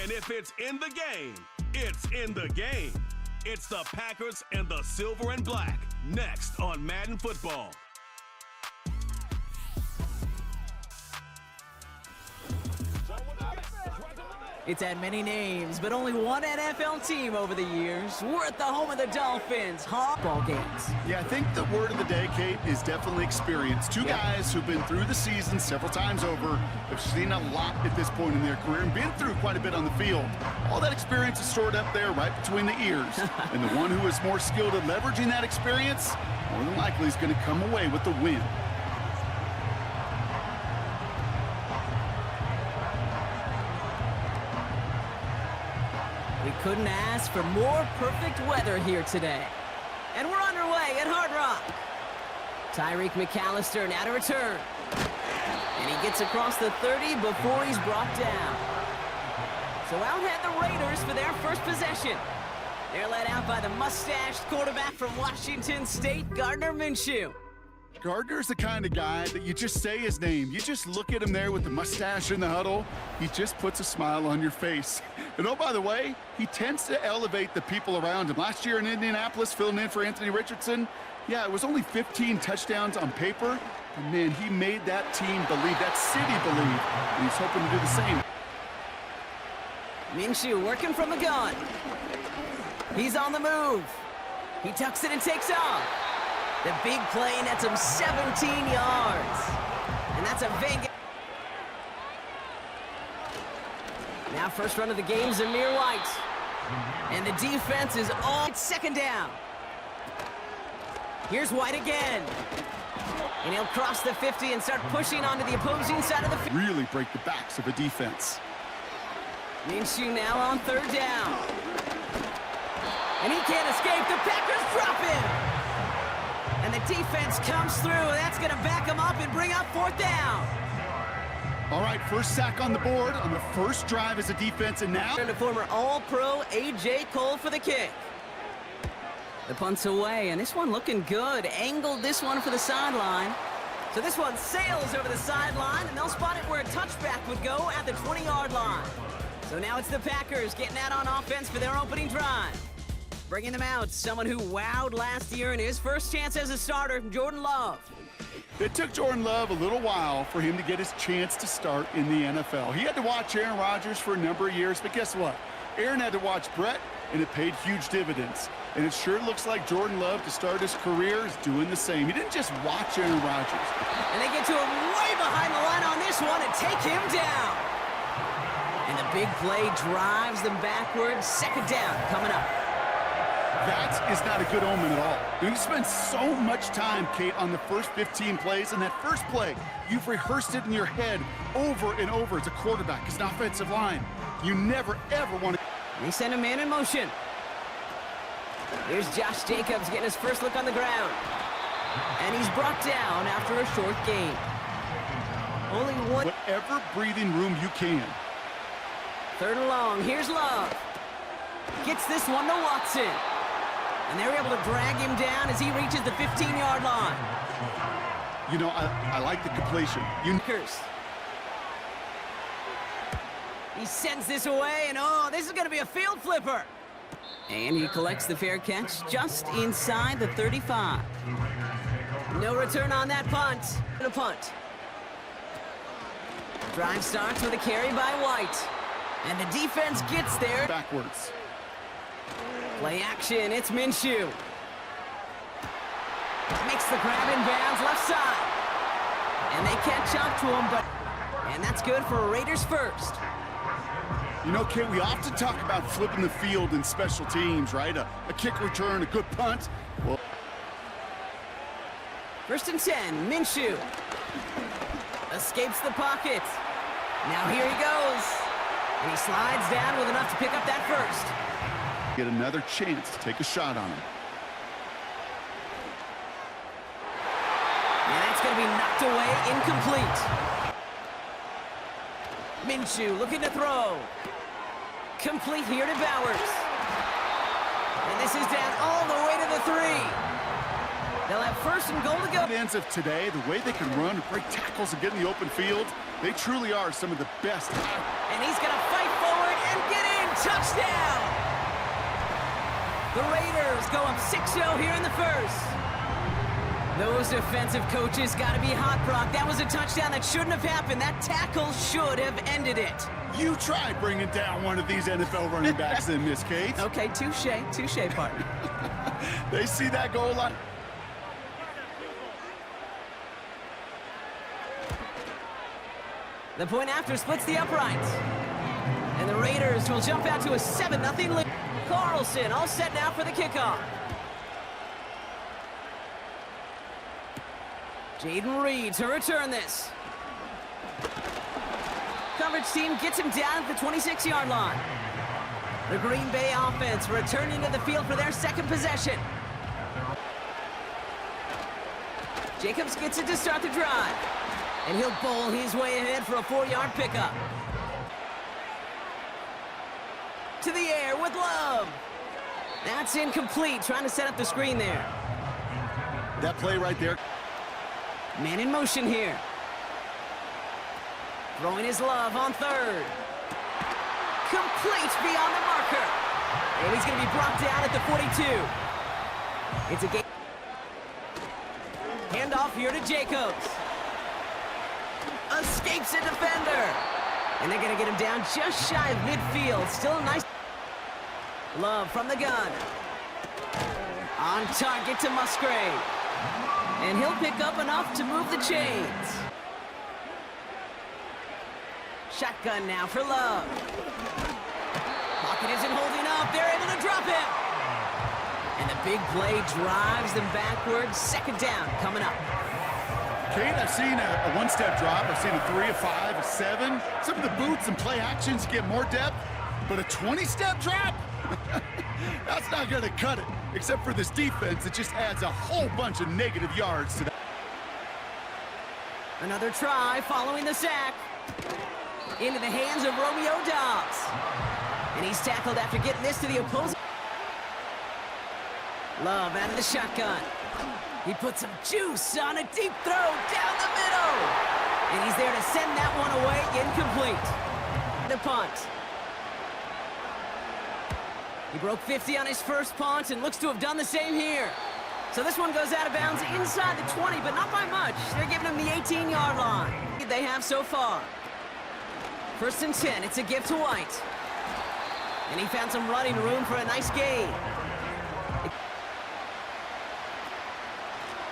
And if it's in the game, it's in the game. It's the Packers and the Silver and Black, next on Madden Football. It's had many names, but only one NFL team over the years. We're at the home of the Dolphins, ball games. Yeah, I think the word of the day, Kate, is definitely experience. Two guys who've been through the season several times over, have seen a lot at this point in their career, and been through quite a bit on the field. All that experience is stored up there right between the ears. And the one who is more skilled at leveraging that experience, more than likely is going to come away with the win. We couldn't ask for more perfect weather here today. And we're underway at Hard Rock. Tyreek McAllister now to return. And he gets across the 30 before he's brought down. So out head the Raiders for their first possession. They're led out by the mustached quarterback from Washington State, Gardner Minshew. Gardner's the kind of guy that you just say his name. You just look at him there with the mustache in the huddle. He just puts a smile on your face. And oh, by the way, he tends to elevate the people around him. Last year in Indianapolis, filling in for Anthony Richardson, yeah, it was only 15 touchdowns on paper. But man, he made that team believe, that city believe. And he's hoping to do the same. Minshew working from the gun. He's on the move. He tucks it and takes off. The big play nets him 17 yards. And that's a Vegas. Now first run of the game, Zamir White. And the defense is on second down. Here's White again. And he'll cross the 50 and start pushing onto the opposing side of the field. Really break the backs of a defense. Minshew now on third down. And he can't escape. The Packers drop him. And the defense comes through. That's going to back him up and bring up fourth down. All right, first sack on the board on the first drive as a defense, and now... And the former All-Pro A.J. Cole for the kick. The punt's away, and this one looking good. Angled this one for the sideline. So this one sails over the sideline, and they'll spot it where a touchback would go at the 20-yard line. So now it's the Packers getting that on offense for their opening drive. Bringing them out, someone who wowed last year in his first chance as a starter, Jordan Love. It took Jordan Love a little while for him to get his chance to start in the NFL. He had to watch Aaron Rodgers for a number of years, but guess what? Aaron had to watch Brett, and it paid huge dividends. And it sure looks like Jordan Love, to start his career, is doing the same. He didn't just watch Aaron Rodgers. And they get to him way behind the line on this one and take him down. And the big play drives them backwards. Second down coming up. That is not a good omen at all. You spend so much time, Kate, on the first 15 plays, and that first play, you've rehearsed it in your head over and over as a quarterback, as an offensive line. You never, ever want to... They send a man in motion. Here's Josh Jacobs getting his first look on the ground. And he's brought down after a short gain. Only one... Whatever breathing room you can. Third and long. Here's Love. Gets this one to Watson. And they're able to drag him down as he reaches the 15-yard line. You know, I like the completion. He sends this away, and oh, this is going to be a field flipper. And he collects the fair catch just inside the 35. No return on that punt. And a punt. Drive starts with a carry by White. And the defense gets there. Backwards. Play action, it's Minshew. Makes the grab in bounds left side. And they catch up to him, but... And that's good for Raiders first. You know, Kate, we often talk about flipping the field in special teams, right? A kick return, a good punt. Well, first and 10, Minshew. Escapes the pocket. Now here he goes. And he slides down with enough to pick up that first. Get another chance to take a shot on him. And that's going to be knocked away, incomplete. Minshew looking to throw. Complete here to Bowers. And this is down all the way to the 3. They'll have first and goal to go. At the ends of today, the way they can run and break tackles and get in the open field, they truly are some of the best. And he's going to fight forward and get touchdown! The Raiders go up 6-0 here in the first. Those defensive coaches got to be hot, Brock. That was a touchdown that shouldn't have happened. That tackle should have ended it. You try bringing down one of these NFL running backs in, Miss Kate. Okay, touche, partner. They see that goal line. The point after splits the uprights. And the Raiders will jump out to a 7-0 lead. Carlson all set now for the kickoff. Jaden Reed to return this. Coverage team gets him down at the 26-yard line. The Green Bay offense returning to the field for their second possession. Jacobs gets it to start the drive. And he'll bowl his way ahead for a 4-yard pickup. To the air with Love. That's incomplete, trying to set up the screen there. That play right there. Man in motion here. Throwing his Love on third. Complete beyond the marker. And he's going to be brought down at the 42. It's a game. Handoff here to Jacobs. Escapes a defender. And they're going to get him down just shy of midfield. Still a nice... Love from the gun. On target to Musgrave. And he'll pick up enough to move the chains. Shotgun now for Love. Pocket isn't holding up. They're able to drop him. And the big play drives them backwards. Second down coming up. Kate, I've seen a one-step drop. I've seen a 3, a 5, a 7. Some of the boots and play actions get more depth. But a 20-step drop? That's not going to cut it. Except for this defense, it just adds a whole bunch of negative yards to that. Another try following the sack. Into the hands of Romeo Dobbs. And he's tackled after getting this to the opposing. Love out of the shotgun. He puts some juice on a deep throw down the middle. And he's there to send that one away, incomplete. The punt. He broke 50 on his first punt and looks to have done the same here. So this one goes out of bounds inside the 20, but not by much. They're giving him the 18-yard line. They have so far. 1st and 10, it's a gift to White. And he found some running room for a nice gain.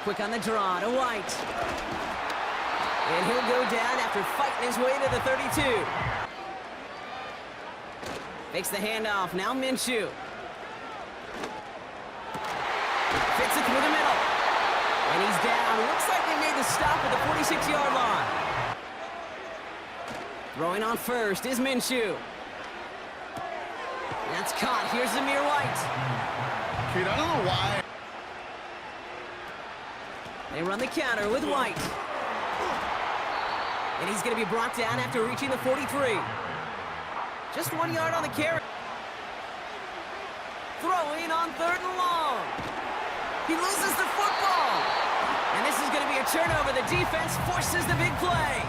Quick on the draw to White. And he'll go down after fighting his way to the 32. Makes the handoff, now Minshew. Fits it through the middle. And he's down. Looks like they made the stop at the 46-yard line. Throwing on first is Minshew. That's caught. Here's Zamir White. Kate, I don't know why. They run the counter with White. And he's going to be brought down after reaching the 43. Just 1 yard on the carry. Throwing on 3rd and long. He loses the football. And this is going to be a turnover. The defense forces the big play.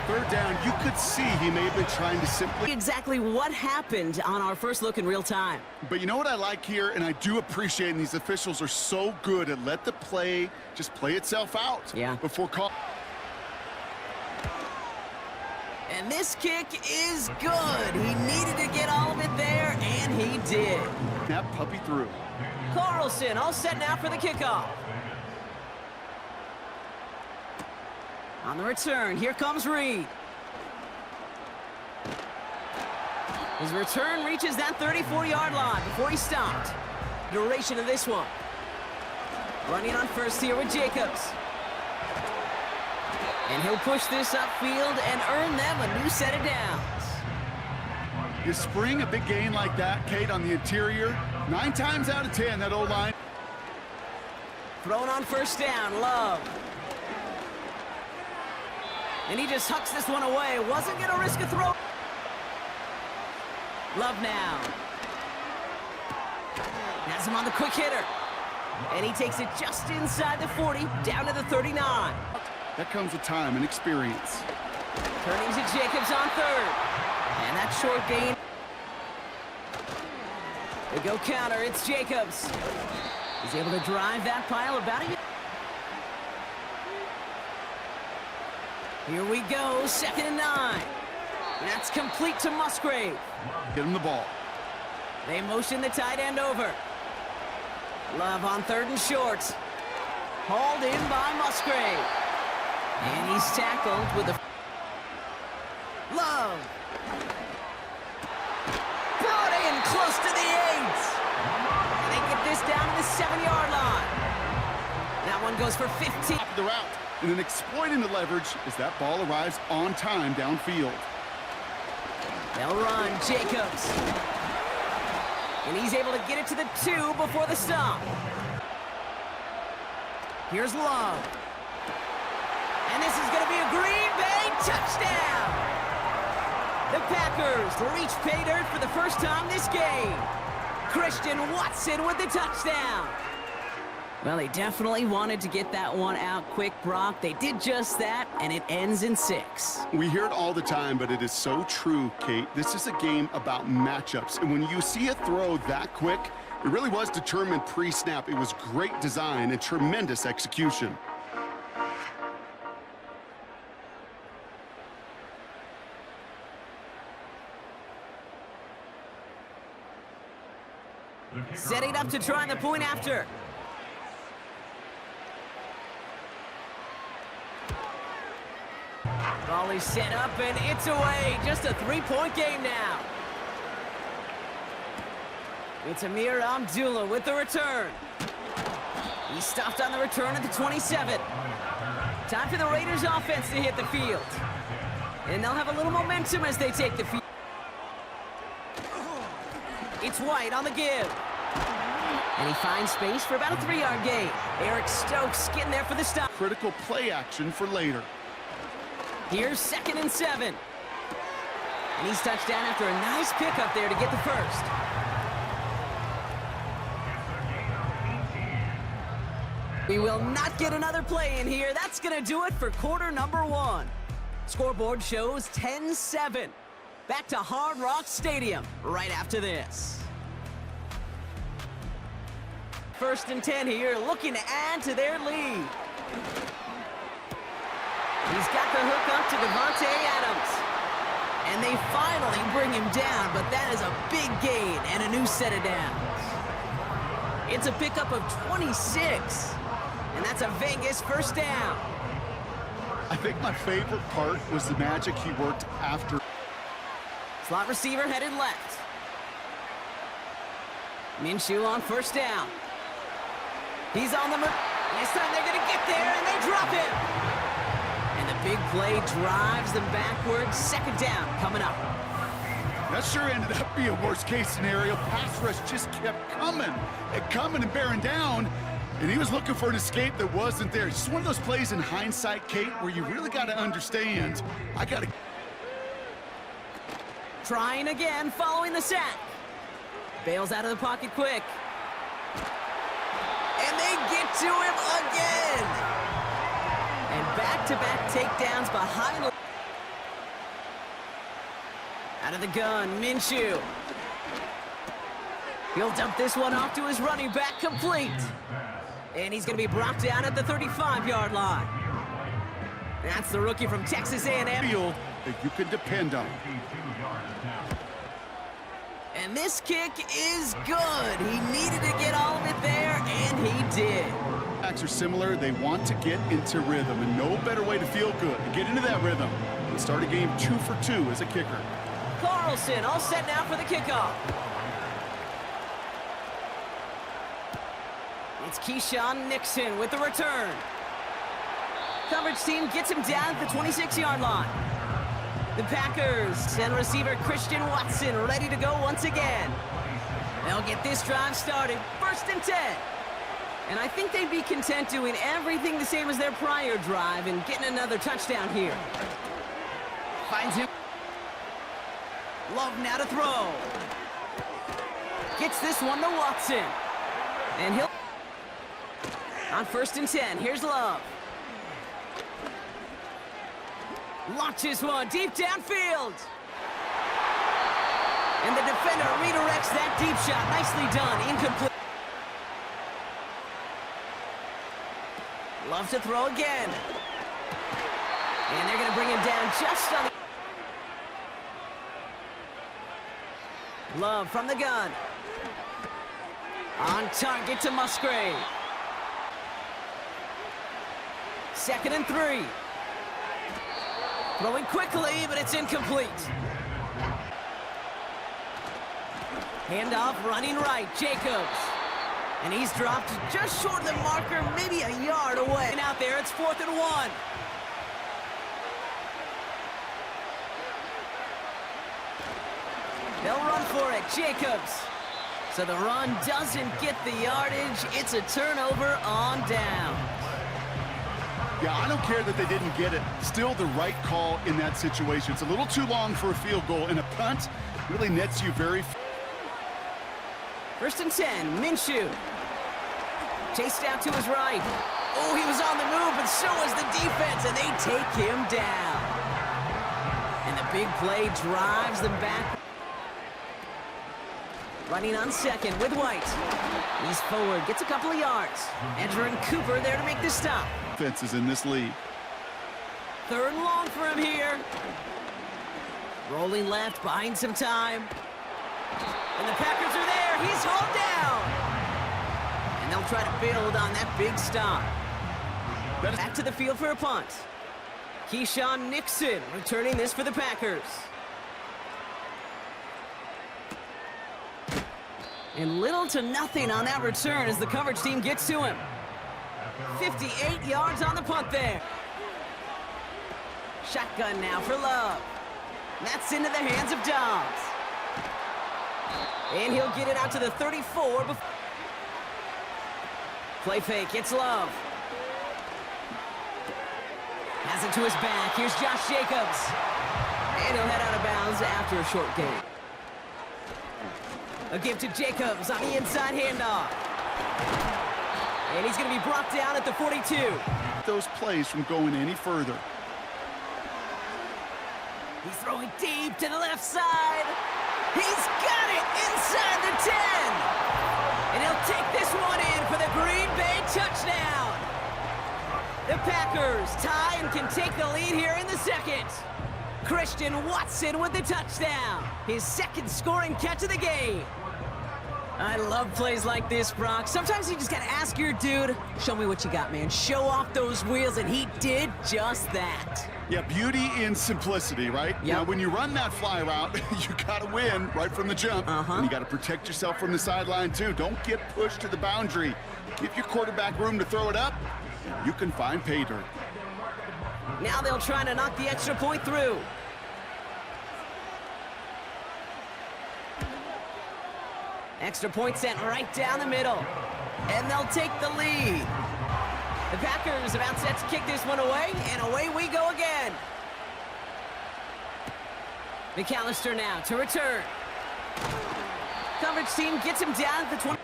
3rd down, you could see he may have been trying to simply... Exactly what happened on our first look in real time. But you know what I like here, and I do appreciate, and these officials are so good at let the play just play itself out. Yeah. Before call. And this kick is good. He needed to get all of it there, and he did. That puppy through. Carlson all set now for the kickoff. On the return, here comes Reed. His return reaches that 34-yard line before he stopped. Duration of this one. Running on first here with Jacobs. And he'll push this upfield and earn them a new set of downs. You spring a big gain like that, Kate, on the interior, 9 times out of 10, that O-line. Thrown on first down, Love. And he just hucks this one away. Wasn't going to risk a throw. Love now. Has him on the quick hitter. And he takes it just inside the 40, down to the 39. That comes with time and experience. Turning to Jacobs on 3rd. And that short gain. They go counter. It's Jacobs. He's able to drive that pile about it. Here we go. 2nd and 9. That's complete to Musgrave. Get him the ball. They motion the tight end over. Love on 3rd and short. Hauled in by Musgrave. And he's tackled with a... Love. Brought in close to the 8. And they get this down to the 7-yard line. That one goes for 15. Top of the route. And then exploiting the leverage as that ball arrives on time downfield. They'll run. Jacobs. And he's able to get it to the 2 before the stop. Here's Love. And this is going to be a Green Bay touchdown. The Packers reach pay dirt for the first time this game. Christian Watson with the touchdown. Well, they definitely wanted to get that one out quick, Brock. They did just that, and it ends in 6. We hear it all the time, but it is so true, Kate. This is a game about matchups. And when you see a throw that quick, it really was determined pre-snap. It was great design and tremendous execution. Setting up to try the point after. Ball is set up, and it's away. Just a 3-point game now. It's Amir Abdullah with the return. He stopped on the return at the 27. Time for the Raiders offense to hit the field. And they'll have a little momentum as they take the field. It's White on the give. And he finds space for about a 3-yard gain. Eric Stokes getting there for the stop. Critical play action for later. Here's 2nd and 7. And he's touched down after a nice pickup there to get the first. We will not get another play in here. That's going to do it for quarter number 1. Scoreboard shows 10-7. Back to Hard Rock Stadium right after this. 1st and 10 here, looking to add to their lead. He's got the hook up to Devontae Adams. And they finally bring him down, but that is a big gain and a new set of downs. It's a pickup of 26. And that's a Vegas 1st down. I think my favorite part was the magic he worked after. Slot receiver headed left. Minshew on 1st down. He's on the move. This time they're going to get there, and they drop him. And the big play drives them backwards. 2nd down coming up. That sure ended up being a worst-case scenario. Pass rush just kept coming and bearing down. And he was looking for an escape that wasn't there. It's just one of those plays in hindsight, Kate, where you really got to understand. I got to... Trying again, following the sack. Bails out of the pocket quick. And they get to him again. And back-to-back takedowns behind the... Out of the gun, Minshew. He'll dump this one off to his running back, complete. And he's going to be brought down at the 35-yard line. That's the rookie from Texas A&M. Field that you can depend on. And this kick is good. He needed to get all of it there, and he did. Backs are similar. They want to get into rhythm, and no better way to feel good and get into that rhythm and start a game 2 for 2 as a kicker. Carlson all set now for the kickoff. It's Keyshawn Nixon with the return. Coverage team gets him down at the 26-yard line. The Packers send receiver Christian Watson ready to go once again. They'll get this drive started. 1st and 10. And I think they'd be content doing everything the same as their prior drive and getting another touchdown here. Finds him. Love now to throw. Gets this one to Watson. And he'll... On 1st and 10, here's Love. Launches one deep downfield. And the defender redirects that deep shot. Nicely done. Incomplete. Loves to throw again. And they're going to bring him down just on the... Love from the gun. On target to Musgrave. 2nd and 3. Throwing quickly, but it's incomplete. Handoff running right, Jacobs. And he's dropped just short of the marker, maybe a yard away. And out there, it's 4th and 1. They'll run for it, Jacobs. So the run doesn't get the yardage. It's a turnover on down. Yeah, I don't care that they didn't get it. Still the right call in that situation. It's a little too long for a field goal, and a punt really nets you very... 1st and 10, Minshew. Chased out to his right. Oh, he was on the move, but so was the defense, and they take him down. And the big play drives them back. Running on 2nd with White. He's forward, gets a couple of yards. Edger and Cooper there to make the stop. Defenses in this league. 3rd and long for him here. Rolling left, buying some time. And the Packers are there. He's hauled down. And they'll try to build on that big stop. Back to the field for a punt. Keyshawn Nixon returning this for the Packers. And little to nothing on that return as the coverage team gets to him. 58 yards on the punt there. Shotgun now for Love. That's into the hands of Dobbs. And he'll get it out to the 34. Play fake, it's Love. Has it to his back. Here's Josh Jacobs. And he'll head out of bounds after a short gain. A give to Jacobs on the inside handoff. And he's going to be brought down at the 42. Those plays from going any further. He's throwing deep to the left side. He's got it inside the 10. And he'll take this one in for the Green Bay touchdown. The Packers tie and can take the lead here in the 2nd. Christian Watson with the touchdown. His 2nd scoring catch of the game. I love plays like this, Brock. Sometimes you just got to ask your dude, show me what you got, man. Show off those wheels, and he did just that. Yeah, beauty in simplicity, right? Yep. Now, when you run that fly route, you got to win right from the jump. And you got to protect yourself from the sideline, too. Don't get pushed to the boundary. Give your quarterback room to throw it up. You can find pay dirt. Now they'll try to knock the extra point through. Extra point sent right down the middle. And they'll take the lead. The Packers about set to kick this one away, and away we go again. McAllister now to return. Coverage team gets him down at the 20.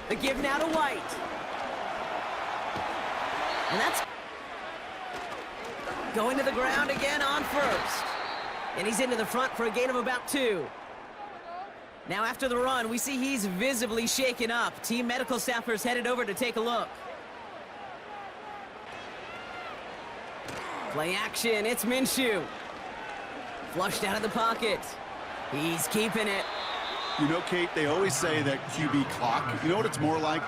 The give now to White. And that's going to the ground again on 1st. And he's into the front for a gain of about 2. Now after the run, we see he's visibly shaken up. Team medical staffers headed over to take a look. Play action, it's Minshew. Flushed out of the pocket. He's keeping it. You know, Kate, they always say that QB clock. You know what it's more like?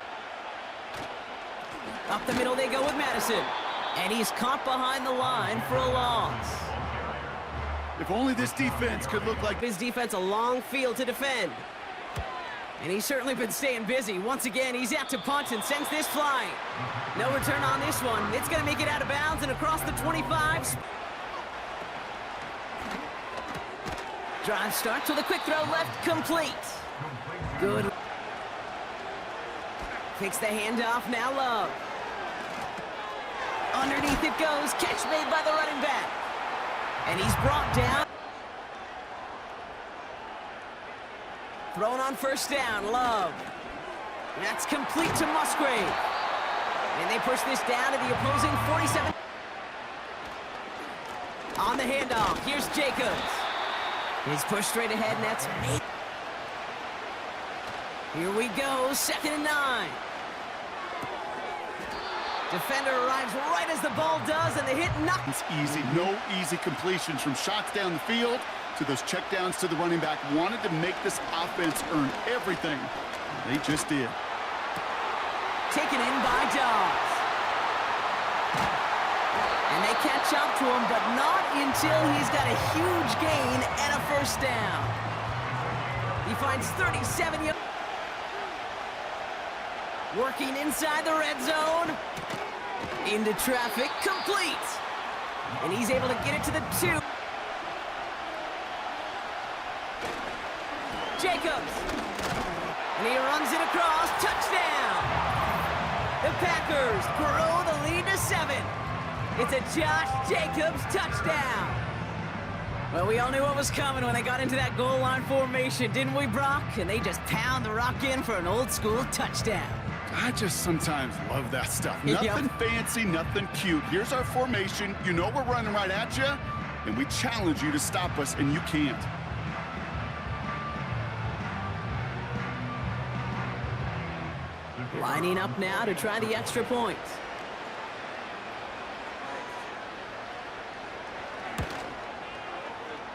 Up the middle they go with Madison. And he's caught behind the line for a loss. If only this defense could look like... His defense a long field to defend. And he's certainly been staying busy. Once again, he's out to punt and sends this flying. No return on this one. It's going to make it out of bounds and across the 25. Drive starts with a quick throw left, complete. Good. Takes the handoff, now Love. Underneath it goes, catch made by the running back. And he's brought down. Thrown on 1st down, Love. That's complete to Musgrave. And they push this down to the opposing 47. On the handoff, here's Jacobs. He's pushed straight ahead, and that's made. Here we go, 2nd and 9. Defender arrives right as the ball does, and the hit knocks. It's easy. No easy completions from shots down the field to those checkdowns to the running back. Wanted to make this offense earn everything. They just did. Taken in by Dobbs. And they catch up to him, but not until he's got a huge gain and a first down. He finds 37 yards. Working inside the red zone. Into traffic, complete. And he's able to get it to the 2. Jacobs. And he runs it across, touchdown. The Packers grow the lead to 7. It's a Josh Jacobs touchdown. Well, we all knew what was coming when they got into that goal line formation, didn't we, Brock? And they just pound the rock in for an old school touchdown. I just sometimes love that stuff. Yep. Nothing fancy, nothing cute. Here's our formation. You know we're running right at you, and we challenge you to stop us, and you can't. Lining up now to try the extra points.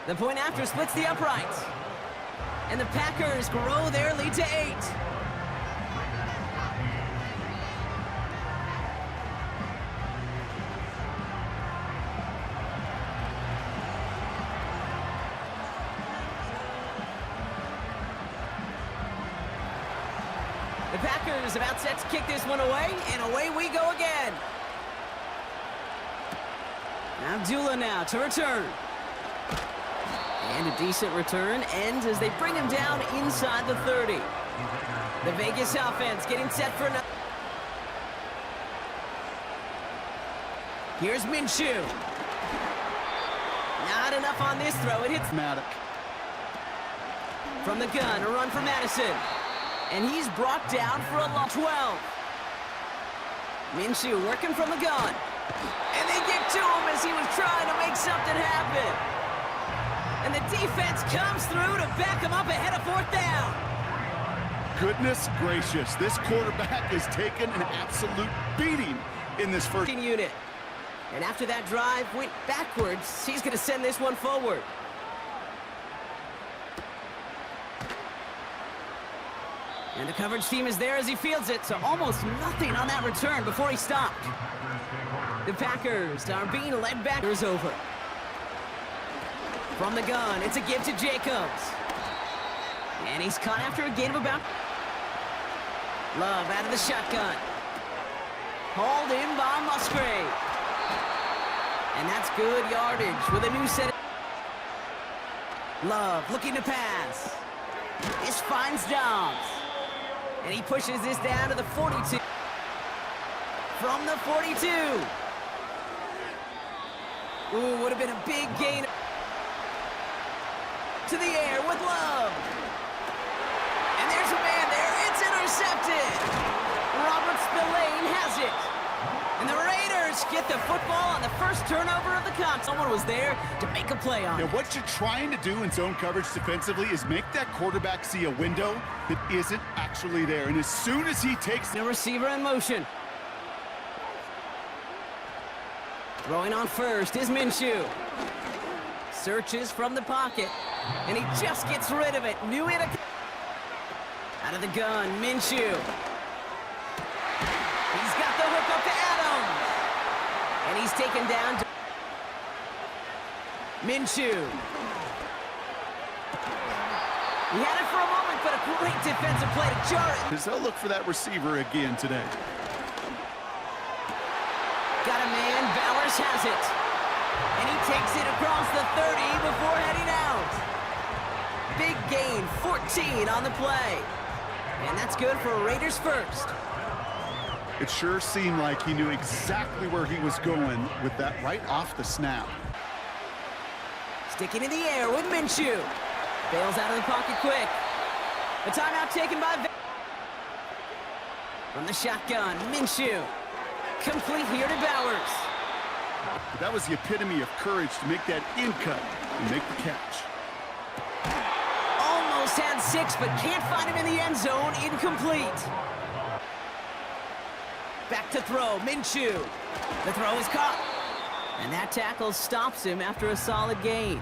The point after splits the uprights. And the Packers grow their lead to 8. The Packers about set to kick this one away, and away we go again. Abdullah now to return. And a decent return ends as they bring him down inside the 30. The Vegas offense getting set for another. Here's Minshew. Not enough on this throw. It hits Madden. From the gun, a run for Madison. And he's brought down for a long 12. Minshew working from the gun. And they get to him as he was trying to make something happen. And the defense comes through to back him up ahead of 4th down. Goodness gracious, this quarterback has taken an absolute beating in this first unit. And after that drive went backwards, he's going to send this one forward. And the coverage team is there as he fields it, so almost nothing on that return before he stopped. The Packers are being led back. It's over. From the gun, it's a give to Jacobs. And he's caught after a gain of about. Love out of the shotgun. Hauled in by Musgrave. And that's good yardage with a new set of. Love looking to pass. This finds Dobbs. And he pushes this down to the 42. From the 42. Ooh, would have been a big gain. To the air with Love. And there's a man there. It's intercepted. Robert Spillane has it. And the Raiders get the football on the first turnover of the contest. Someone was there to make a play on it. Now, what you're trying to do in zone coverage defensively is make that quarterback see a window that isn't actually there. And as soon as he takes the receiver in motion. Throwing on first is Minshew. Searches from the pocket. And he just gets rid of it. New in out of the gun, Minshew. He's got the hook up to Adams. And he's taken down to Minshew. He had it for a moment, but a great defensive play to jar it. Because they'll look for that receiver again today. Got a man, Bowers has it. And he takes it across the 30 before heading out. Big gain, 14 on the play. And that's good for Raiders first. It sure seemed like he knew exactly where he was going with that right off the snap. Sticking in the air with Minshew. Bails out of the pocket quick. A timeout taken by from the shotgun, Minshew. Complete here to Bowers. That was the epitome of courage to make that in cut and make the catch. 6, but can't find him in the end zone. Incomplete. Back to throw, Minshew. The throw is caught. And that tackle stops him after a solid gain.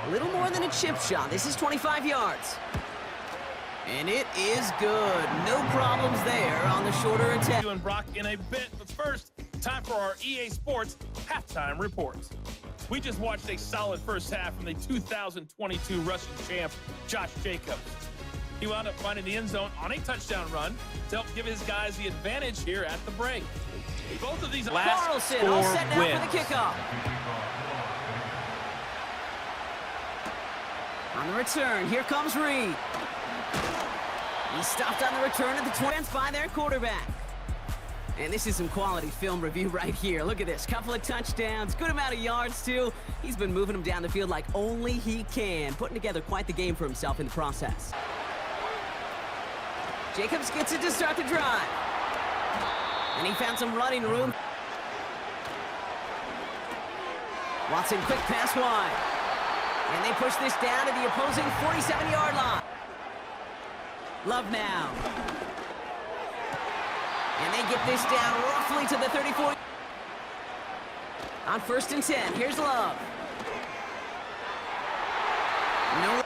A little more than a chip shot. This is 25 yards. And it is good. No problems there on the shorter attempt. And Brock in a bit, but first, time for our EA Sports halftime reports. We just watched a solid first half from the 2022 rushing champ, Josh Jacobs. He wound up finding the end zone on a touchdown run to help give his guys the advantage here at the break. Both of these Carlson all set now for the kickoff. On the return, here comes Reed. He stopped on the return at the 20 by their quarterback. And this is some quality film review right here. Look at this. Couple of touchdowns, good amount of yards, too. He's been moving them down the field like only he can, putting together quite the game for himself in the process. Jacobs gets it to start the drive. And he found some running room. Watson, quick pass wide. And they push this down to the opposing 47-yard line. Love now. And they get this down roughly to the 34. On 1st and 10, here's Love. No.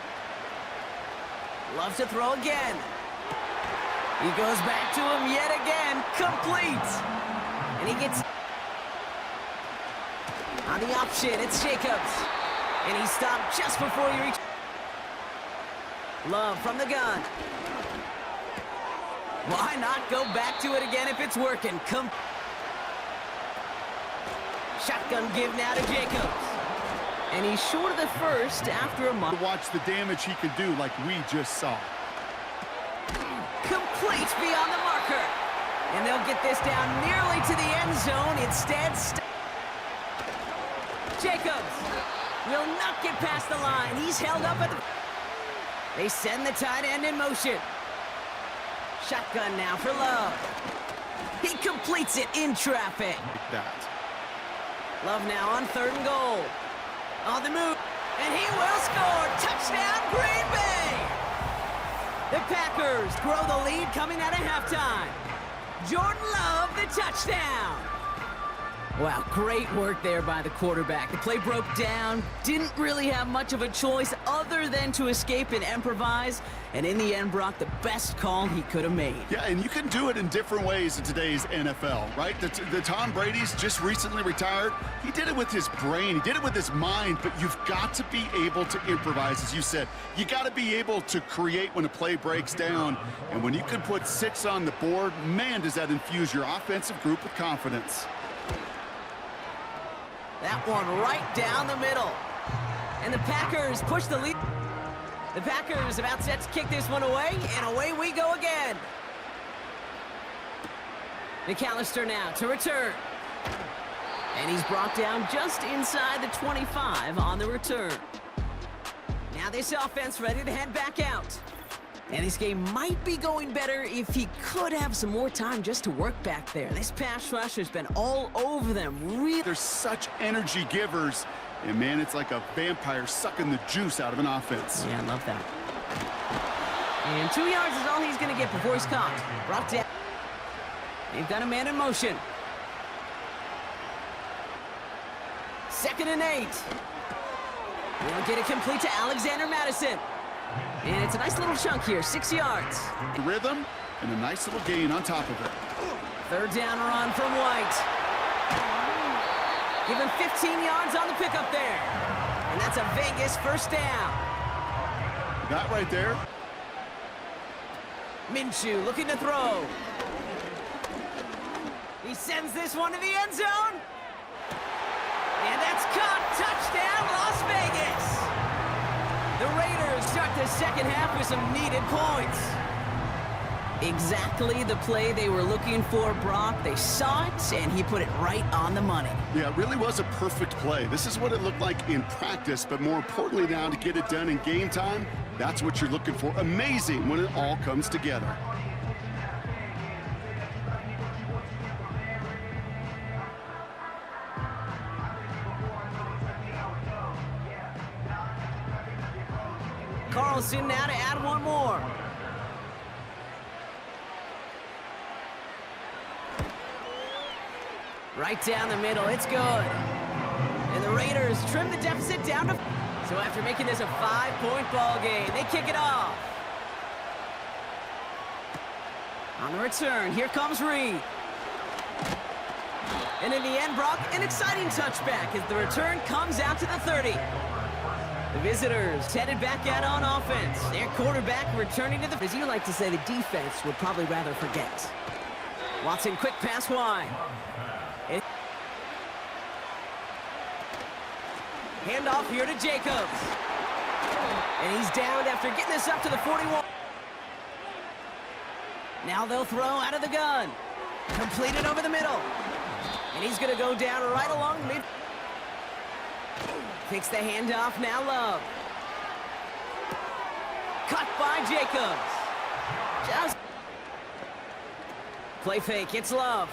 Love to throw again. He goes back to him yet again. Complete. And he gets on the option. It's Jacobs. And he stopped just before he reached. Love from the gun. Why not go back to it again if it's working? Shotgun give now to Jacobs. And he's short of the first after a month. Watch the damage he can do like we just saw. Complete beyond the marker. And they'll get this down nearly to the end zone. Instead, Jacobs will not get past the line. He's held up at the... They send the tight end in motion. Shotgun now for Love. He completes it in traffic. Like that. Love now on 3rd and goal. On the move. And he will score. Touchdown, Green Bay! The Packers grow the lead coming out of halftime. Jordan Love, the touchdown. Wow, great work there by the quarterback. The play broke down, didn't really have much of a choice other than to escape and improvise, and in the end, Brock, the best call he could have made. Yeah, and you can do it in different ways in today's NFL, right? The Tom Brady's just recently retired. He did it with his brain. He did it with his mind, but you've got to be able to improvise, as you said. You got to be able to create when a play breaks down, and when you can put 6 on the board, man, does that infuse your offensive group with confidence. That one right down the middle. And the Packers push the lead. The Packers about set to kick this one away, and away we go again. McAllister now to return. And he's brought down just inside the 25 on the return. Now this offense ready to head back out. And this game might be going better if he could have some more time just to work back there. This pass rush has been all over them. Really, they're such energy givers. And, man, it's like a vampire sucking the juice out of an offense. Yeah, I love that. And 2 yards is all he's going to get before he's caught. Brought down. They've got a man in motion. 2nd and 8. We'll get it complete to Alexander Madison. And it's a nice little chunk here, 6 yards. The rhythm and a nice little gain on top of it. 3rd down run from White. Give him 15 yards on the pickup there. And that's a Vegas 1st down. That right there. Minshew looking to throw. He sends this one to the end zone. And that's caught. Touchdown, Las Vegas. The Raiders start the second half with some needed points. Exactly the play they were looking for, Brock. They saw it, and he put it right on the money. Yeah, it really was a perfect play. This is what it looked like in practice, but more importantly now to get it done in game time, that's what you're looking for. Amazing when it all comes together. Carlson now to add one more. Right down the middle, it's good. And the Raiders trim the deficit down to... So after making this a 5-point ball game, they kick it off. On the return, here comes Reed. And in the end, Brock, an exciting touchback as the return comes out to the 30. The visitors headed back out on offense. Their quarterback returning to the... As you like to say, the defense would probably rather forget. Watson, quick pass wide. Handoff here to Jacobs. And he's down after getting this up to the 41. Now they'll throw out of the gun. Completed over the middle. And he's going to go down right along mid. Takes the handoff, now Love. Cut by Jacobs. Just play fake, it's Love.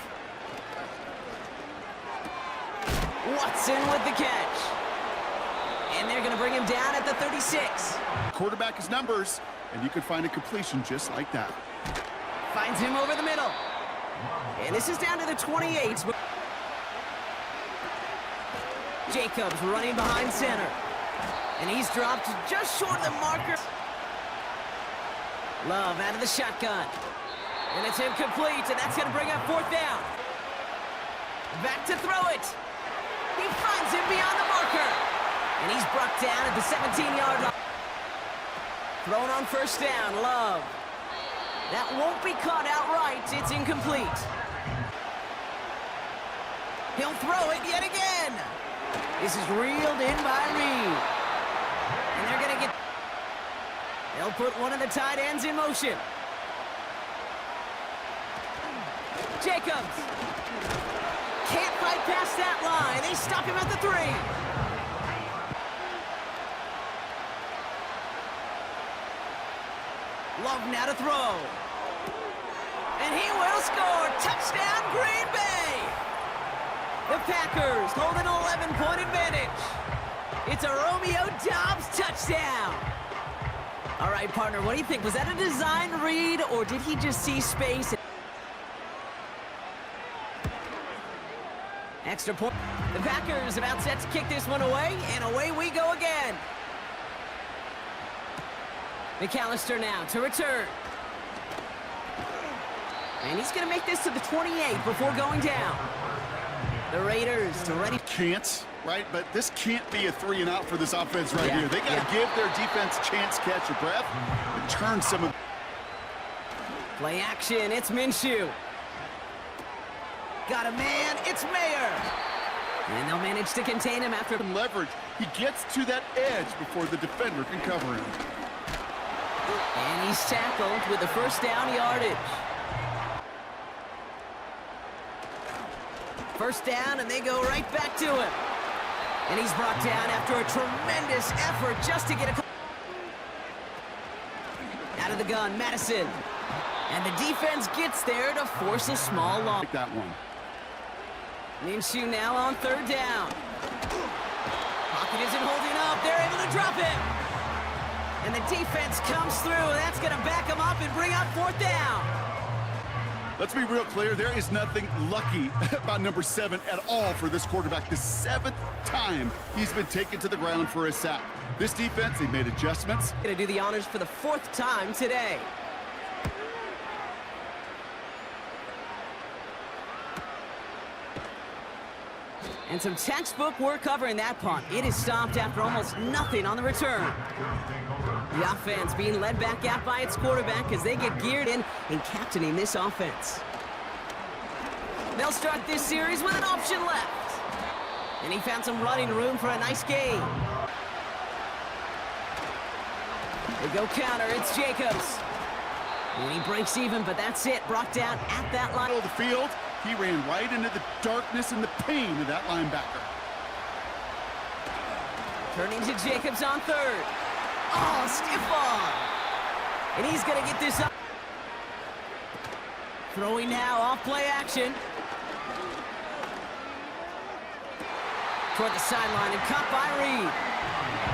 Watson with the catch. And they're going to bring him down at the 36. Quarterback is numbers, and you can find a completion just like that. Finds him over the middle. And this is down to the 28. Jacobs running behind center. And he's dropped just short of the marker. Love out of the shotgun. And it's incomplete, and that's going to bring up fourth down. Back to throw it. He finds him beyond the marker. And he's brought down at the 17-yard line. Thrown on first down, Love. That won't be caught outright. It's incomplete. He'll throw it yet again. This is reeled in by Reed. And they're going to get... They'll put one of the tight ends in motion. Jacobs. Can't fight past that line. They stop him at the 3. Love now to throw. And he will score. Touchdown, Green Bay. The Packers hold an 11-point advantage. It's a Romeo Doubs touchdown. All right, partner, what do you think? Was that a design read, or did he just see space? Extra point. The Packers about set to kick this one away, and away we go again. McAllister now to return. And he's going to make this to the 28 before going down. The Raiders ready. Can't, right? But this can't be a 3-and-out for this offense right here. They got to give their defense a chance to catch a breath and turn some of... Play action, it's Minshew. Got a man, it's Mayer. And they'll manage to contain him after... leverage. He gets to that edge before the defender can cover him. And he's tackled with the first down yardage. First down, and they go right back to him. And he's brought down after a tremendous effort just to get a... Out of the gun, Madison. And the defense gets there to force a small loss. Like that one. Minshew now on third down. Pocket isn't holding up. They're able to drop him. And the defense comes through, and that's going to back him up and bring up fourth down. Let's be real clear. There is nothing lucky about number 7 at all for this quarterback. The 7th time he's been taken to the ground for a sack. This defense, they made adjustments. Going to do the honors for the 4th time today. And some textbook work covering that punt. It is stopped after almost nothing on the return. The offense being led back out by its quarterback as they get geared in and captaining this offense. They'll start this series with an option left. And he found some running room for a nice gain. They go counter, it's Jacobs. And he breaks even, but that's it. Brought down at that line. Of the field, he ran right into the darkness and the pain of that linebacker. Turning to Jacobs on third. Oh, stiff arm. And he's going to get this up. Throwing now off play action. Toward the sideline and caught by Reed.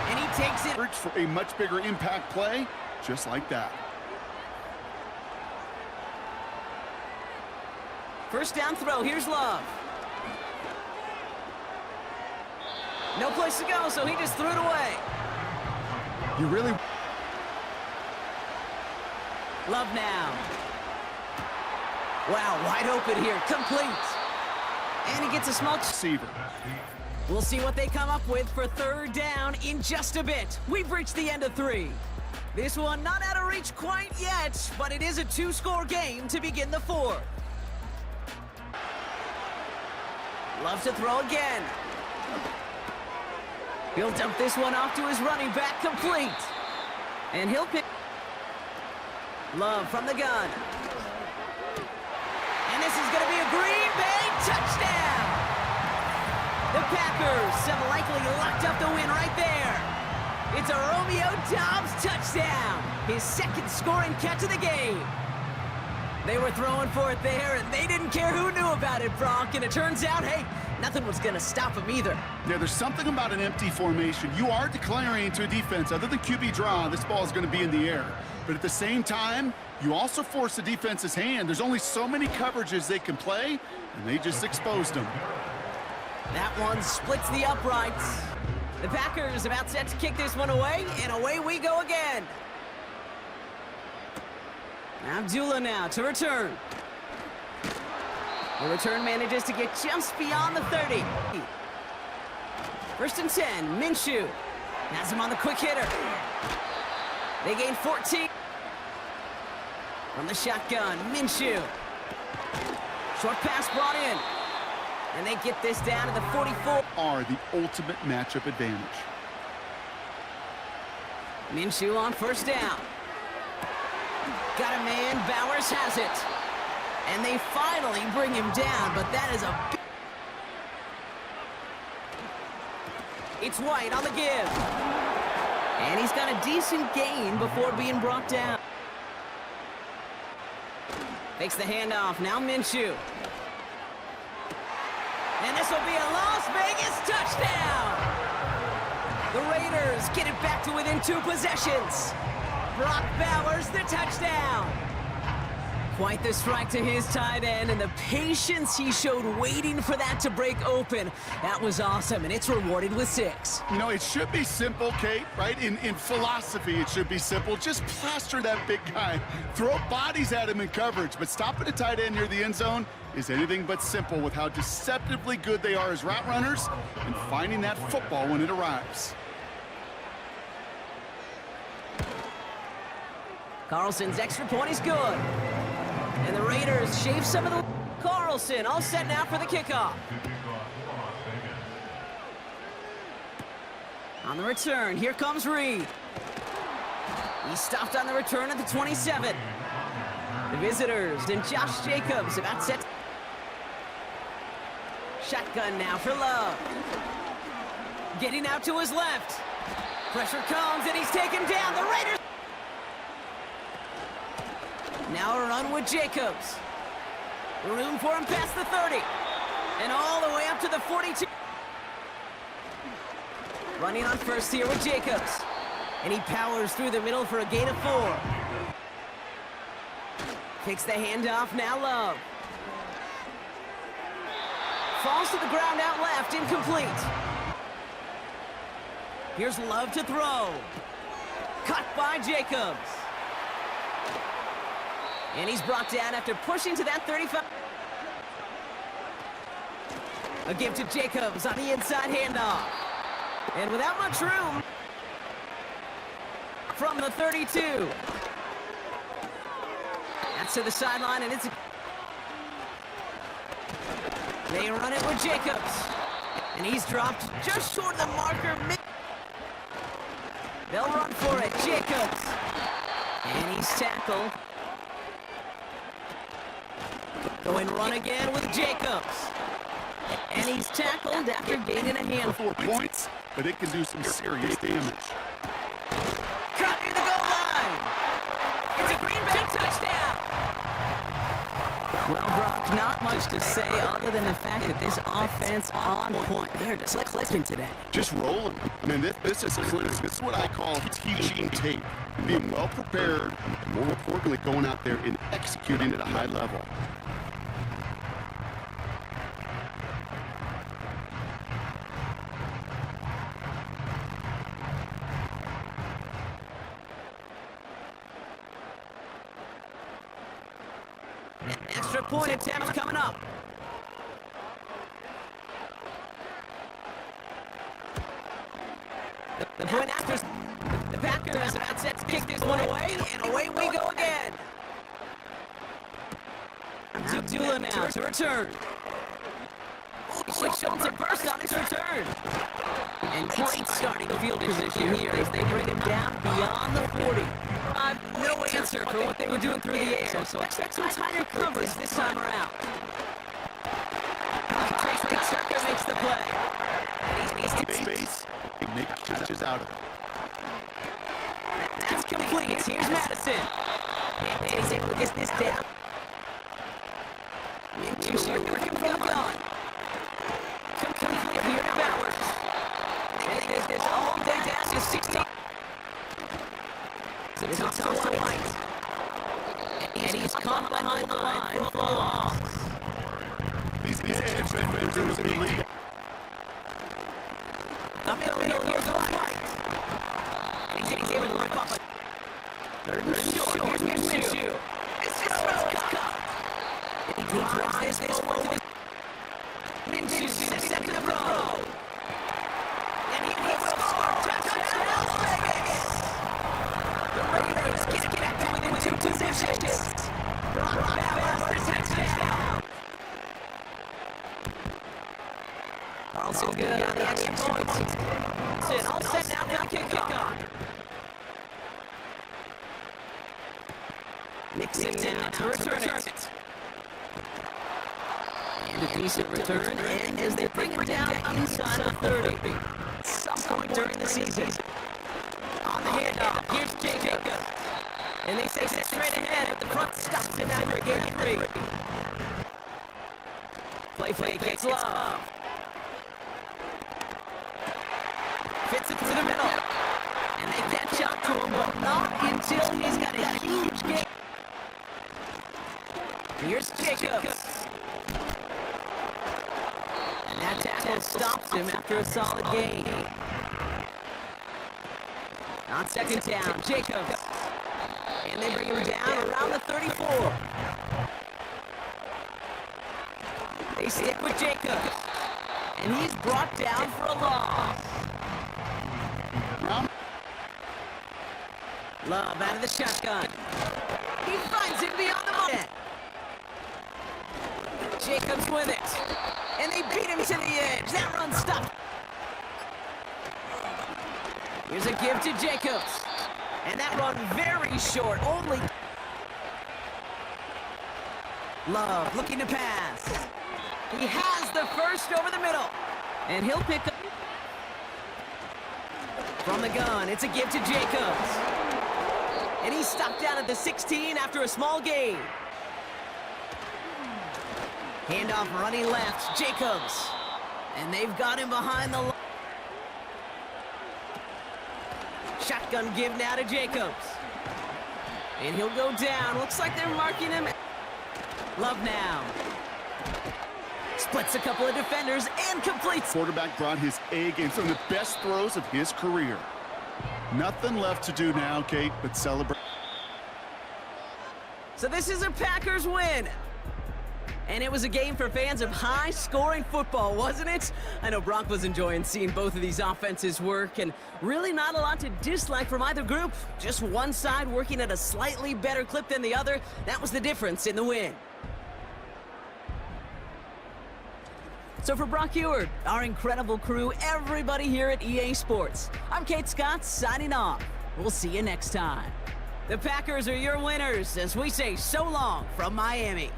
And he takes it. For a much bigger impact play, just like that. First down throw, here's Love. No place to go, so he just threw it away. You really... Love now. Wow, wide open here, complete. And he gets a small receiver. We'll see what they come up with for third down in just a bit. We've reached the end of 3. This one not out of reach quite yet, but it is a 2-score game to begin the 4th. Love to throw again. He'll dump this one off to his running back, complete. And he'll pick. Love from the gun. And this is going to be a Green Bay touchdown. The Packers have likely locked up the win right there. It's a Romeo Doubs touchdown. His second scoring catch of the game. They were throwing for it there, and they didn't care who knew about it, Brock. And it turns out, hey, nothing was going to stop him either. Yeah, there's something about an empty formation. You are declaring to a defense, other than QB draw, this ball is going to be in the air. But at the same time, you also force the defense's hand. There's only so many coverages they can play, and they just exposed them. That one splits the uprights. The Packers about set to kick this one away, and away we go again. Abdullah now to return. The return manages to get just beyond the 30. First and 10, Minshew has him on the quick hitter. They gain 14. From the shotgun, Minshew. Short pass brought in. And they get this down to the 44. Are the ultimate matchup advantage. Minshew on first down. Got a man, Bowers has it. And they finally bring him down, but that is a... It's White on the give. And he's got a decent gain before being brought down. Takes the handoff, now Minshew. And this will be a Las Vegas touchdown! The Raiders get it back to within 2 possessions. Brock Bowers, the touchdown. Quite the strike to his tight end, and the patience he showed waiting for that to break open. That was awesome, and it's rewarded with 6. You know, it should be simple, Kate, right? In philosophy, it should be simple. Just plaster that big guy. Throw bodies at him in coverage, but stopping a tight end near the end zone is anything but simple with how deceptively good they are as route runners and finding that football when it arrives. Carlson's extra point is good. And the Raiders shave some of the... Carlson all set now for the kickoff. On the return, here comes Reed. He stopped on the return at the 27. The visitors and Josh Jacobs about set. Shotgun now for Love. Getting out to his left. Pressure comes and he's taken down. The Raiders... Now a run with Jacobs. Room for him past the 30. And all the way up to the 42. Running on first here with Jacobs. And he powers through the middle for a gain of 4. Takes the handoff, now Love. Falls to the ground out left, incomplete. Here's Love to throw. Cut by Jacobs. And he's brought down after pushing to that 35. A give to Jacobs on the inside handoff. And without much room, from the 32. That's to the sideline, and it's... They run it with Jacobs. And he's dropped just short of the marker. They'll run for it, Jacobs. And he's tackled. Going run again with Jacobs. And he's tackled after gaining a handful of points, but it can do some serious damage. Cut near the goal line. It's a Green Bay touchdown. Well, Brock, Not much to say other than the fact that this offense on point. They're just clicking today. Just rolling. I mean, this is what I call teaching tape. Being well prepared, and more importantly, going out there and executing at a high level. Extra point attempt coming up. The point after the Packers are set to kick this one away, and away we go again. Zula now to return. She shows a burst on his return. And great starting field position here as they bring him down beyond the 40. No answer for what they were doing through the air, so expect some tighter coverage this time around. Trace Circus makes the play. And he's to Space. Nick catches out of it. That's complete. Here's Madison. And he's able to get this down. Into working from the gun. Complete here to Bowers. And they get this all day down to 16. So this is Thompson White. And he's caught behind the line for a loss. These edge defenders in the league. Up the middle, here's White. And he's able to rip up. Third and short, here's Minshew. It's just cut. And he drives this one. Minshew sets up to the row. And he will score. Touchdown, Las Vegas. The Raiders get back within two positions. Bowers for touchdown. Also good on the extra point. All set now for the kickoff. Nixon down to return it. And a decent return, and as they bring it down inside of 30. Some point during the season. On the handoff, here's Jacob. And they say it straight ahead, but the front stops him after game 3. Play gets Love. Fits it to the middle. And they catch up to him, but not until he's got a huge game. Here's Jacobs. And that tackle stops him after a solid gain. On second down, Jacobs. And they bring him down around the 34. They stick with Jacobs. And he's brought down for a loss. Love out of the shotgun. He finds it beyond the moment. Jacobs with it. And they beat him to the edge. That run stopped. Here's a give to Jacobs. And that run very short. Only Love looking to pass. He has the first over the middle. And he'll pick up. From the gun, it's a give to Jacobs. And he's stopped down at the 16 after a small gain. Handoff running left, Jacobs. And they've got him behind the line. Shotgun give now to Jacobs. And he'll go down. Looks like they're marking him. Love now. Splits a couple of defenders and completes. Quarterback brought his A game, some of the best throws of his career. Nothing left to do now, Kate, but celebrate. So this is a Packers win. And it was a game for fans of high-scoring football, wasn't it? I know Brock was enjoying seeing both of these offenses work, and really not a lot to dislike from either group. Just one side working at a slightly better clip than the other. That was the difference in the win. So for Brock Ewart, our incredible crew, everybody here at EA Sports, I'm Kate Scott signing off. We'll see you next time. The Packers are your winners as we say so long from Miami.